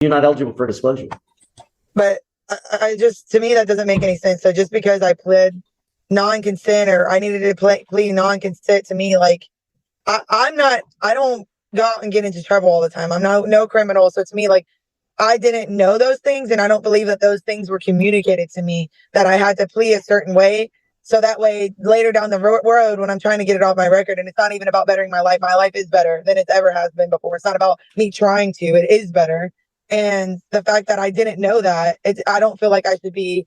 you're not eligible for disclosure. But I just, to me, that doesn't make any sense. So just because I pled non-consent, or I needed to plead non-consent, to me, like, I don't go out and get into trouble all the time. I'm no criminal. So to me, like, I didn't know those things, and I don't believe that those things were communicated to me, that I had to plead a certain way. So that way, later down the road, when I'm trying to get it off my record, and it's not even about bettering my life is better than it ever has been before. It's not about me trying to, it is better. And the fact that I didn't know that, I don't feel like I should be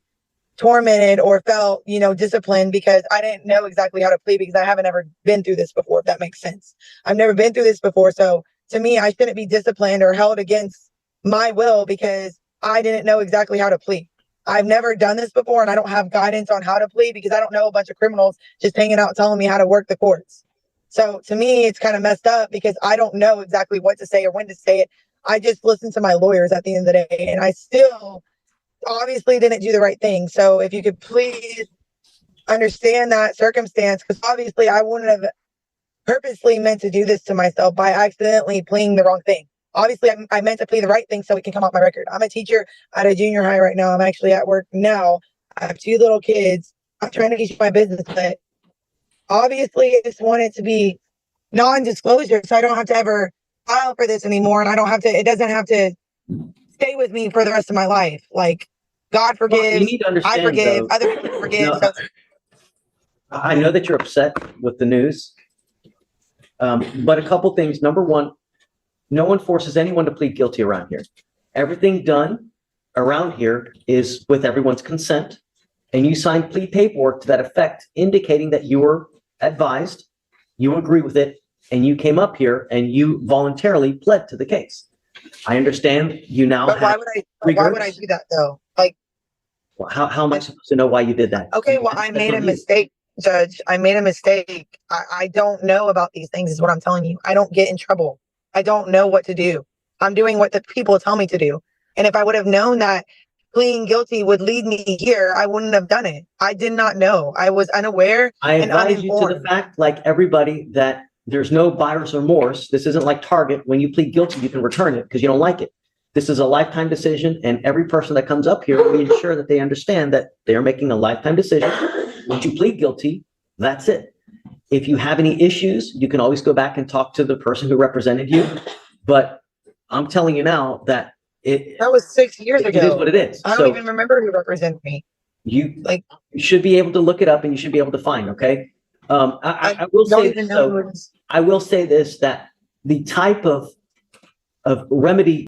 tormented or felt, disciplined, because I didn't know exactly how to plead, because I haven't ever been through this before, if that makes sense. I've never been through this before. So to me, I shouldn't be disciplined or held against my will because I didn't know exactly how to plead. I've never done this before, and I don't have guidance on how to plead because I don't know a bunch of criminals just hanging out telling me how to work the courts. So to me, it's kind of messed up because I don't know exactly what to say or when to say it. I just listened to my lawyers at the end of the day, and I still obviously didn't do the right thing. So if you could please understand that circumstance, because obviously I wouldn't have purposely meant to do this to myself by accidentally pleading the wrong thing. Obviously, I meant to plead the right thing so it can come off my record. I'm a teacher at a junior high right now. I'm actually at work now. I have 2 little kids. I'm trying to teach my business, but obviously I just want it to be non-disclosure so I don't have to ever file for this anymore, and it doesn't have to stay with me for the rest of my life. Like, God forgives, Well, you need to understand, I forgive, though, other people forgive. no, So I know that you're upset with the news, but a couple things. Number one, no one forces anyone to plead guilty around here. Everything done around here is with everyone's consent, and you signed plea paperwork to that effect, indicating that you were advised, you agree with it, and you came up here and you voluntarily pled to the case. I understand you now but have why would I do that though? Like, how am I supposed to know why you did that? okay, well, I made a mistake, Judge. I made a mistake. I don't know about these things, is what I'm telling you. I don't get in trouble. I don't know what to do. I'm doing what the people tell me to do. And if I would have known that pleading guilty would lead me here, I wouldn't have done it. I did not know. I was unaware and advise you to uninformed. the fact, like everybody, that there's no buyer's remorse. This isn't like Target. When you plead guilty, you can return it because you don't like it. This is a lifetime decision, and every person that comes up here, we ensure that they understand that they are making a lifetime decision. Once you plead guilty, that's it. If you have any issues, you can always go back and talk to the person who represented you. But I'm telling you now that that was 6 years ago. It is what it is. I don't even remember who represented me. You should be able to look it up, and you should be able to find. Okay. I will say this, I will say this, that the type of remedy